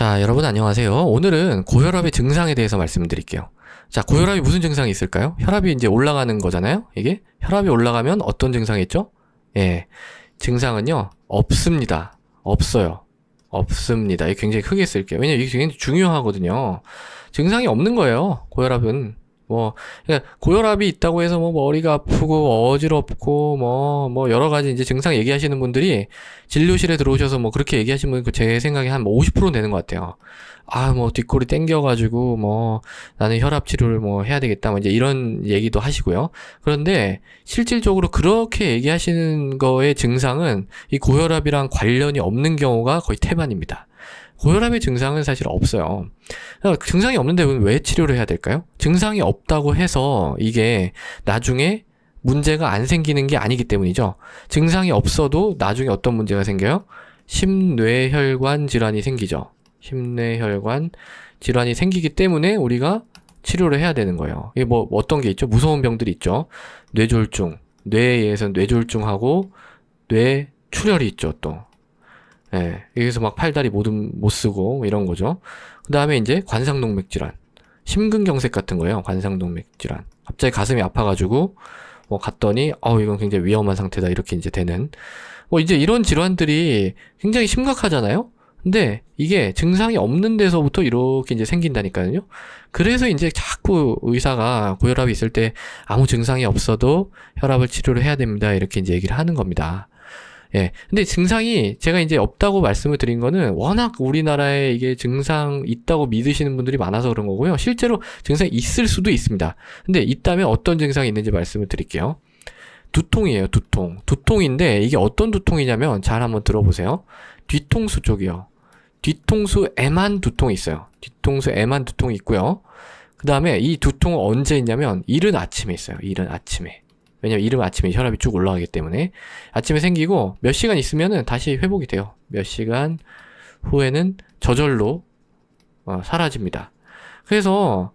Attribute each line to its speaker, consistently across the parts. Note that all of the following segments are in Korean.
Speaker 1: 자, 여러분 안녕하세요. 오늘은 고혈압의 증상에 대해서 말씀드릴게요. 자, 고혈압이 무슨 증상이 있을까요? 혈압이 이제 올라가는 거잖아요? 이게? 혈압이 올라가면 어떤 증상이 있죠? 예. 증상은요, 없습니다. 없어요. 없습니다. 이게 굉장히 크게 쓸게요. 왜냐면 이게 굉장히 중요하거든요. 증상이 없는 거예요, 고혈압은. 그러니까 고혈압이 있다고 해서 머리가 아프고 어지럽고 여러 가지 이제 증상 얘기하시는 분들이 진료실에 들어오셔서 그렇게 얘기하시는 분 제 생각에 한 50% 되는 것 같아요. 뒷골이 땡겨가지고 나는 혈압 치료를 해야 되겠다. 이제 이런 얘기도 하시고요. 그런데 실질적으로 그렇게 얘기하시는 거의 증상은 이 고혈압이랑 관련이 없는 경우가 거의 태반입니다. 고혈압의 증상은 사실 없어요. 증상이 없는데 왜 치료를 해야 될까요? 증상이 없다고 해서 이게 나중에 문제가 안 생기는 게 아니기 때문이죠. 증상이 없어도 나중에 어떤 문제가 생겨요? 심뇌혈관 질환이 생기죠. 심뇌혈관 질환이 생기기 때문에 우리가 치료를 해야 되는 거예요. 이게 어떤 게 있죠? 무서운 병들이 있죠. 뇌졸중, 뇌에 의해서 뇌졸중하고 뇌출혈이 있죠, 또. 예, 여기서 팔다리 못 쓰고 이런 거죠. 그 다음에 이제 관상동맥 질환, 심근경색 같은 거예요. 관상동맥 질환. 갑자기 가슴이 아파가지고 갔더니 이건 굉장히 위험한 상태다 이렇게 이제 되는 이제 이런 질환들이 굉장히 심각하잖아요. 근데 이게 증상이 없는 데서부터 이렇게 이제 생긴다니까요. 그래서 이제 자꾸 의사가 고혈압이 있을 때 아무 증상이 없어도 혈압을 치료를 해야 됩니다 이렇게 이제 얘기를 하는 겁니다. 예. 근데 증상이 제가 이제 없다고 말씀을 드린 거는 워낙 우리나라에 이게 증상 있다고 믿으시는 분들이 많아서 그런 거고요. 실제로 증상이 있을 수도 있습니다. 근데 있다면 어떤 증상이 있는지 말씀을 드릴게요. 두통이에요, 두통. 두통인데 이게 어떤 두통이냐면 잘 한번 들어보세요. 뒤통수 쪽이요. 뒤통수에만 두통이 있어요. 뒤통수에만 두통이 있고요. 그 다음에 이 두통은 언제 있냐면 이른 아침에 있어요. 이른 아침에. 왜냐면 이른 아침에 혈압이 쭉 올라가기 때문에 아침에 생기고 몇 시간 있으면은 다시 회복이 돼요. 몇 시간 후에는 저절로 사라집니다. 그래서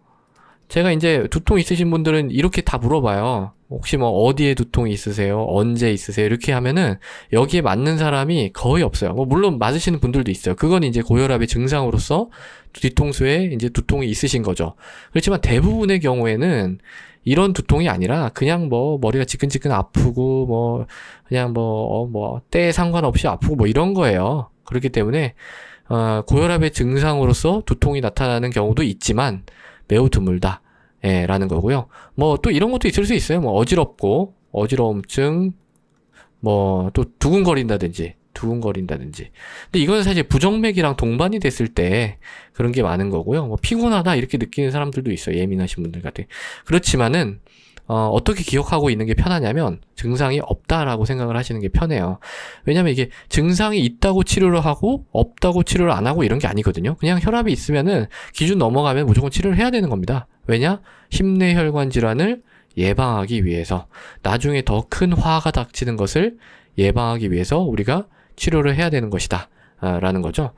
Speaker 1: 제가 이제 두통 있으신 분들은 이렇게 다 물어봐요. 혹시 어디에 두통이 있으세요? 언제 있으세요? 이렇게 하면은 여기에 맞는 사람이 거의 없어요. 물론 맞으시는 분들도 있어요. 그건 이제 고혈압의 증상으로서 뒤통수에 이제 두통이 있으신 거죠. 그렇지만 대부분의 경우에는 이런 두통이 아니라 그냥 머리가 지끈지끈 아프고 그냥 때에 상관없이 아프고 이런 거예요. 그렇기 때문에 고혈압의 증상으로서 두통이 나타나는 경우도 있지만 매우 드물다. 예, 라는 거고요. 또 이런 것도 있을 수 있어요. 어지럽고 어지러움증 또 두근거린다든지. 근데 이건 사실 부정맥이랑 동반이 됐을 때 그런 게 많은 거고요. 피곤하다 이렇게 느끼는 사람들도 있어요. 예민하신 분들 같은. 그렇지만은 어떻게 기억하고 있는 게 편하냐면 증상이 없다라고 생각을 하시는 게 편해요. 왜냐면 이게 증상이 있다고 치료를 하고 없다고 치료를 안 하고 이런 게 아니거든요. 그냥 혈압이 있으면은 기준 넘어가면 무조건 치료를 해야 되는 겁니다. 왜냐? 심뇌혈관 질환을 예방하기 위해서 나중에 더 큰 화가 닥치는 것을 예방하기 위해서 우리가 치료를 해야 되는 것이다 라는 거죠.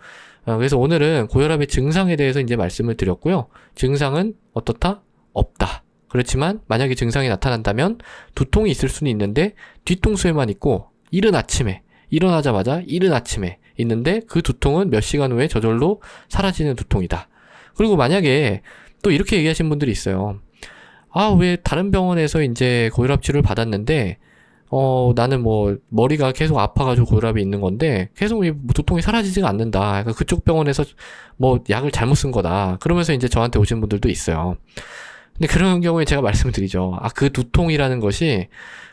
Speaker 1: 그래서 오늘은 고혈압의 증상에 대해서 이제 말씀을 드렸고요. 증상은 어떻다? 없다. 그렇지만 만약에 증상이 나타난다면 두통이 있을 수는 있는데 뒤통수에만 있고 이른 아침에 일어나자마자 이른 아침에 있는데 그 두통은 몇 시간 후에 저절로 사라지는 두통이다. 그리고 만약에 또 이렇게 얘기하시는 분들이 있어요. 왜 다른 병원에서 이제 고혈압 치료를 받았는데 나는 머리가 계속 아파가지고 고혈압이 있는 건데 계속 두통이 사라지지가 않는다. 그러니까 그쪽 병원에서 약을 잘못 쓴 거다. 그러면서 이제 저한테 오시는 분들도 있어요. 근데 그런 경우에 제가 말씀을 드리죠. 그 두통이라는 것이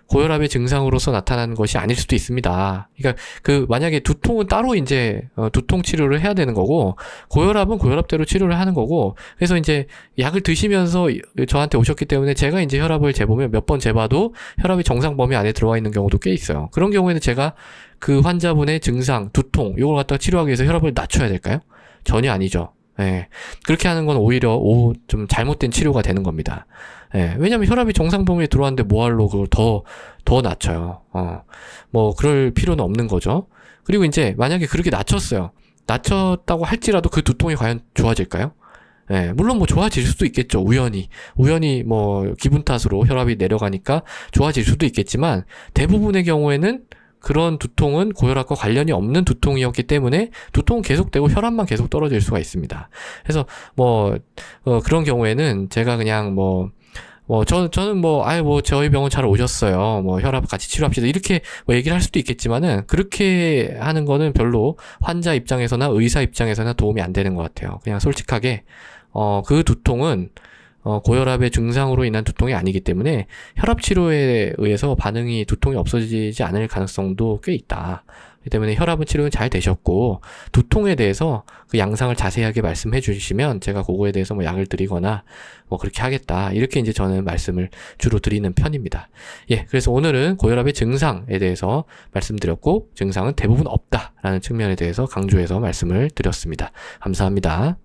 Speaker 1: 고혈압의 증상으로서 나타나는 것이 아닐 수도 있습니다. 그러니까 만약에 두통은 따로 이제 두통 치료를 해야 되는 거고 고혈압은 고혈압대로 치료를 하는 거고 그래서 이제 약을 드시면서 저한테 오셨기 때문에 제가 이제 혈압을 재보면 몇 번 재봐도 혈압이 정상 범위 안에 들어와 있는 경우도 꽤 있어요. 그런 경우에는 제가 그 환자분의 증상, 두통 이걸 갖다가 치료하기 위해서 혈압을 낮춰야 될까요? 전혀 아니죠. 예. 그렇게 하는 건 오히려 좀 잘못된 치료가 되는 겁니다. 예. 왜냐면 혈압이 정상 범위에 들어왔는데 뭐하러 그걸 더 낮춰요. 그럴 필요는 없는 거죠. 그리고 이제 만약에 그렇게 낮췄어요. 낮췄다고 할지라도 그 두통이 과연 좋아질까요? 예. 물론 좋아질 수도 있겠죠. 우연히 기분 탓으로 혈압이 내려가니까 좋아질 수도 있겠지만 대부분의 경우에는 그런 두통은 고혈압과 관련이 없는 두통이었기 때문에 두통은 계속되고 혈압만 계속 떨어질 수가 있습니다. 그래서 그런 경우에는 제가 그냥 저는 저희 병원 잘 오셨어요. 혈압 같이 치료합시다. 이렇게 얘기를 할 수도 있겠지만은, 그렇게 하는 거는 별로 환자 입장에서나 의사 입장에서나 도움이 안 되는 것 같아요. 그냥 솔직하게, 그 두통은, 고혈압의 증상으로 인한 두통이 아니기 때문에 혈압 치료에 의해서 두통이 없어지지 않을 가능성도 꽤 있다. 그렇기 때문에 혈압은 치료는 잘 되셨고, 두통에 대해서 그 양상을 자세하게 말씀해 주시면 제가 그거에 대해서 약을 드리거나 그렇게 하겠다. 이렇게 이제 저는 말씀을 주로 드리는 편입니다. 예, 그래서 오늘은 고혈압의 증상에 대해서 말씀드렸고, 증상은 대부분 없다라는 측면에 대해서 강조해서 말씀을 드렸습니다. 감사합니다.